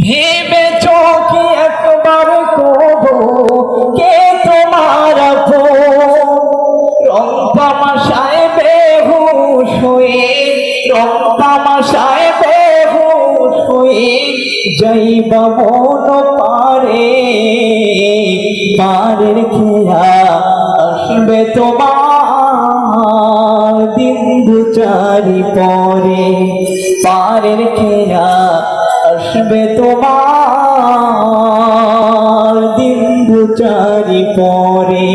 ভেবেছ কি একবার কবো কে তোমার রং তামাশায় বেহুশ হয়ে, রং তামাশায় বেহুশ হয়ে যাইবা মন পারে, পারের খেয়া আসবে তোমার দিন দুচারি পরে, পারের খেয়া আসবে তোমার দিন দুচারি পরে।